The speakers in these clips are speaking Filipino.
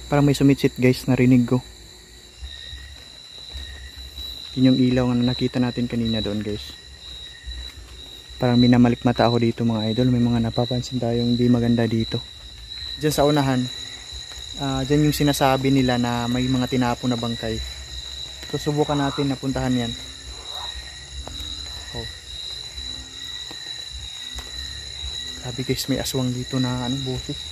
Parang may sumitsit guys, narinig ko. Yun yung ilaw na nakita natin kanina doon guys. Parang minamalikmata ako dito mga idol. May mga napapansin tayong hindi maganda dito. Diyan sa unahan, dyan yung sinasabi nila na may mga tinapon na bangkay. So subukan natin na puntahan yan. Oh. Sabi guys, may aswang dito na boses.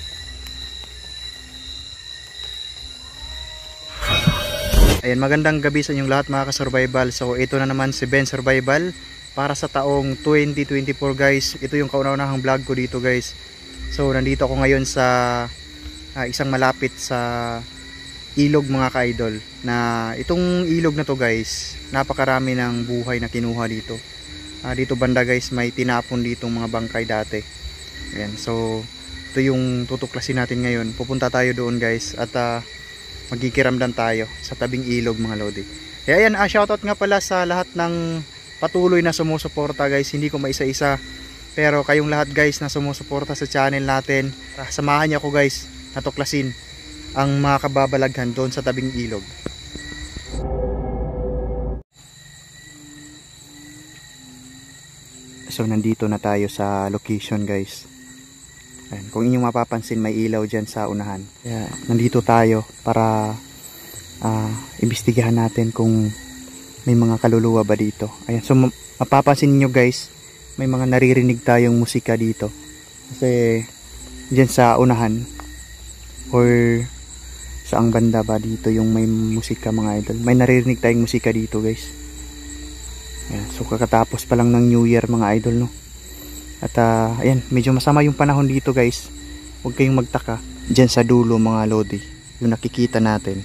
Ayan, magandang gabi sa inyong lahat mga ka-survival. So ito na naman si Ben Survival para sa taong 2024 guys. Ito yung kauna-unahang vlog ko dito guys. So nandito ako ngayon sa isang malapit sa ilog mga ka-idol. Na itong ilog na to guys, napakarami ng buhay na kinuha dito. Dito banda guys, may tinapon ditong mga bangkay dati. Ayan, so ito yung tutuklasin natin ngayon. Pupunta tayo doon guys at magkikiramdam tayo sa tabing ilog mga lodi. Kaya ayan, shoutout nga pala sa lahat ng patuloy na sumusuporta guys. Hindi ko maisa-isa, pero kayong lahat guys na sumusuporta sa channel natin, samahan niyo ako guys na tuklasin ang mga kababalaghan doon sa tabing ilog. So nandito na tayo sa location guys. Ayan, kung inyong mapapansin, may ilaw dyan sa unahan. Kaya nandito tayo para imbestigahan natin kung may mga kaluluwa ba dito. Ayan, so mapapansin niyo guys, may mga naririnig tayong musika dito. Kasi dyan sa unahan or saang banda ba dito yung may musika mga idol. May naririnig tayong musika dito guys. Ayan, so kakatapos pa lang ng New Year mga idol, no? At ayan, medyo masama yung panahon dito guys. Huwag kayong magtaka. Diyan sa dulo mga lodi, yung nakikita natin.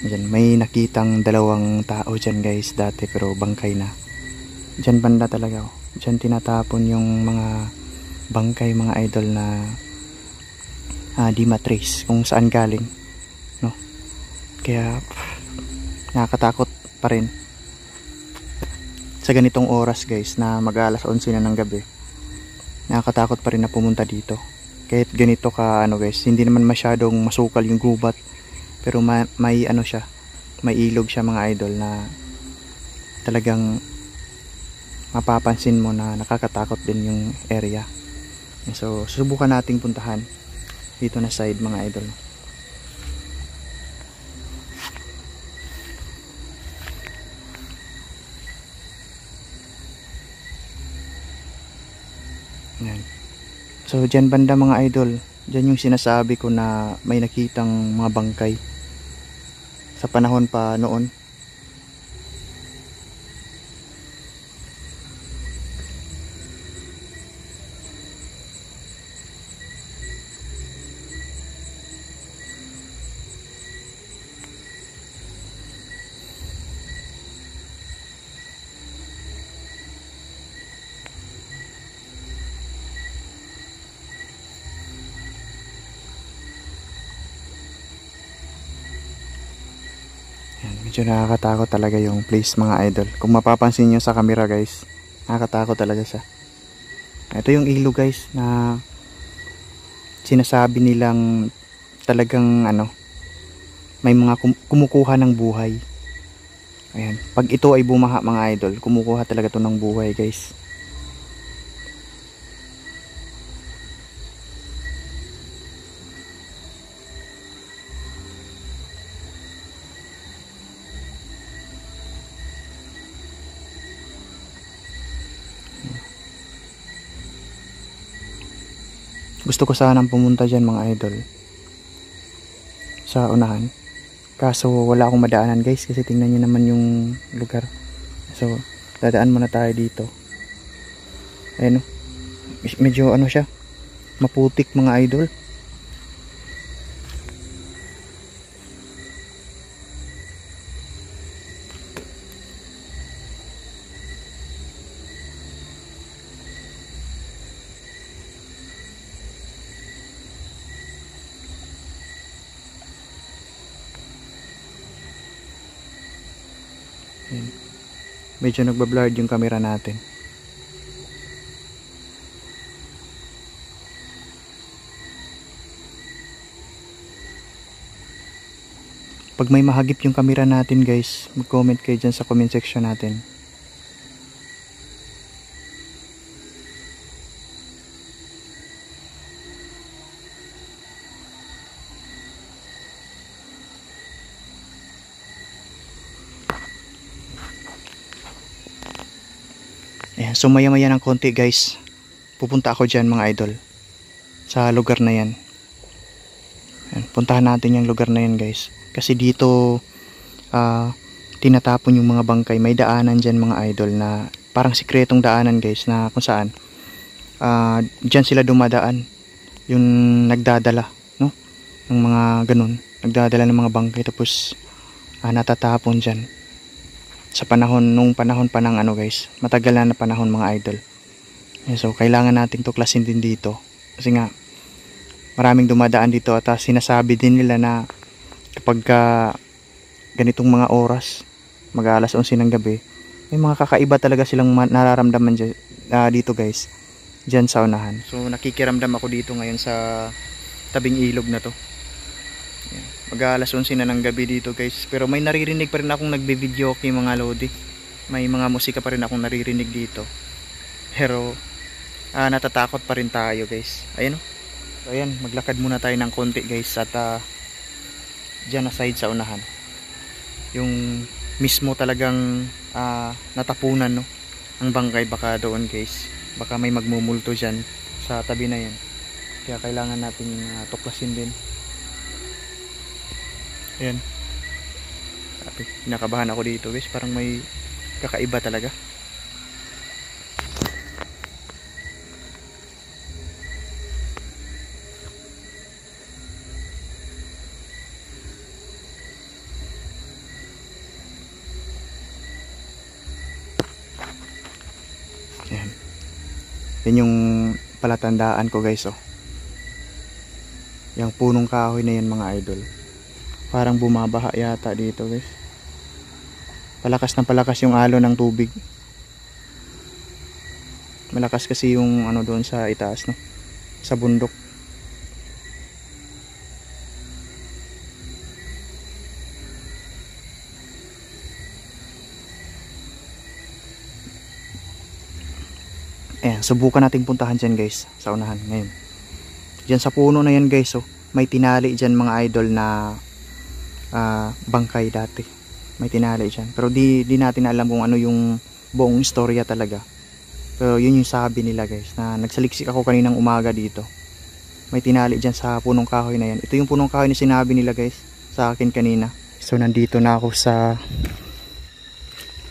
Diyan, may nakitang dalawang tao dyan guys dati, pero bangkay na. Diyan banda talaga. Diyan tinatapon yung mga bangkay mga idol na di matrace kung saan galing, no? Kaya nakakatakot pa rin sa ganitong oras guys na mag-alas 11 na ng gabi. Nakakatakot pa rin na pumunta dito kahit ganito ka guys. Hindi naman masyadong masukal yung gubat, pero may siya, may ilog siya mga idol na talagang mapapansin mo na nakakatakot din yung area. So susubukan nating puntahan dito na side mga idol. Yan. So dyan banda mga idol, dyan yung sinasabi ko na may nakitang mga bangkay sa panahon pa noon. Medyo nakakatakot talaga yung place mga idol. Kung mapapansin nyo sa camera guys, nakakatakot talaga siya. Ito yung ilog guys na sinasabi nilang talagang may mga kumukuha ng buhay. Ayan, pag ito ay bumaha mga idol, kumukuha talaga to ng buhay guys. Gusto ko sanang pumunta dyan mga idol sa unahan, kaso wala akong madaanan guys, kasi tingnan nyo naman yung lugar. So dadaan muna tayo dito. Ayan, medyo siya, maputik mga idol. Medyo nagbablurred yung camera natin. Pag may mahagip yung camera natin guys, mag-comment kayo dyan sa comment section natin. Ayan, so maya maya ng konti guys, pupunta ako dyan mga idol sa lugar na yan. Ayan, puntahan natin yung lugar na yan guys, kasi dito tinatapon yung mga bangkay. May daanan dyan mga idol na parang sikretong daanan guys, na kung saan dyan sila dumadaan, yung nagdadala no, ng mga ganun, nagdadala ng mga bangkay, tapos natatapon dyan sa panahon, nung panahon pa ng ano guys, matagal na panahon mga idol. So kailangan nating tuklasin din dito, kasi nga maraming dumadaan dito, at sinasabi din nila na kapag ganitong mga oras, mag-alas 11 ng gabi, may mga kakaiba talaga silang nararamdaman dyan, dito guys, dyan sa unahan. So nakikiramdam ako dito ngayon sa tabing ilog na to. Mag-alas 11 na ng gabi dito guys, pero may naririnig pa rin akong nagbe-video kay mga lodi. May mga musika pa rin akong naririnig dito, pero natatakot pa rin tayo guys. Ayan o. So ayan, maglakad muna tayo ng konti guys, at dyan na side sa unahan, yung mismo talagang natapunan no, ang bangkay. Baka doon guys, baka may magmumulto dyan sa tabi na yan, kaya kailangan natin tuklasin din. Ayan, kinakabahan ako dito guys, parang may kakaiba talaga. Ayan, yan yung palatandaan ko guys oh. Yung punong kahoy na yan mga idol, parang bumabaha yata dito guys. Palakas ng palakas yung alon ng tubig. Malakas kasi yung ano doon sa itaas no, sa bundok. Ayan, subukan nating puntahan dyan guys, sa unahan ngayon. Dyan sa puno na yan guys oh, may tinali dyan mga idol na bangkay dati. May tinali dyan, pero di natin alam kung ano yung buong istorya talaga. Pero yun yung sabi nila guys, na nagsaliksik ako kaninang umaga dito. May tinali dyan sa punong kahoy na yan. Ito yung punong kahoy na sinabi nila guys sa akin kanina. So nandito na ako sa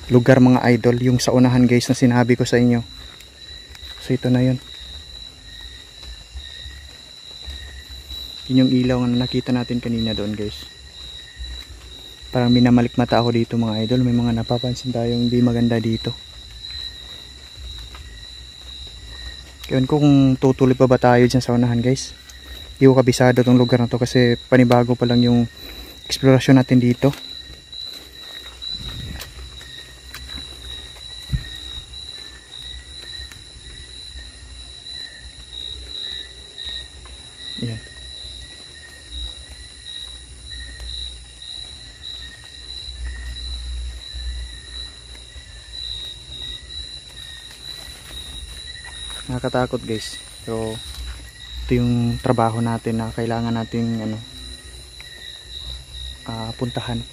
lugar mga idol, yung sa unahan guys na sinabi ko sa inyo. So ito na yun. Yun yung ilaw na nakita natin kanina doon guys. Parang minamalik mata ako dito mga idol. May mga napapansin tayong hindi maganda dito. Ewan ko kung tutuloy pa ba tayo dyan sa unahan guys. Hindi ko kabisado tong lugar na to, kasi panibago pa lang yung eksplorasyon natin dito. Ayan. Nakakatakot guys. So ito yung trabaho natin na kailangan nating puntahan,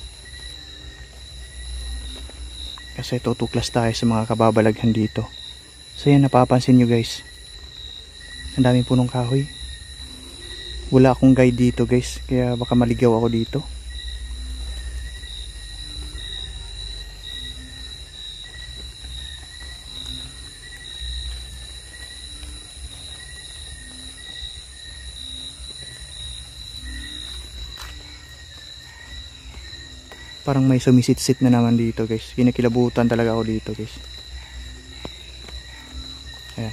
kasi tutuklas tayo sa mga kababalaghan dito. So yan, napapansin nyo guys, ang daming punong kahoy. Wala akong guide dito guys, kaya baka maligaw ako dito. Parang may sumisit-sit na naman dito guys. Kinakilabutan talaga ako dito guys. Ayan.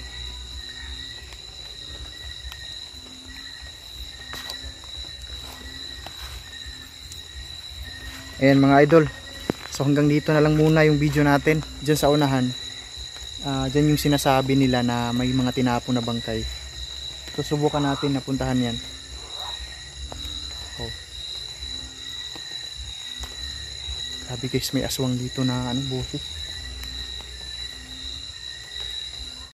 Ayan mga idol. So hanggang dito na lang muna yung video natin. Diyan sa unahan. Diyan yung sinasabi nila na may mga tinapon na bangkay. So subukan natin na puntahan yan. Oh. Grabe guys, may aswang dito na ano, boses.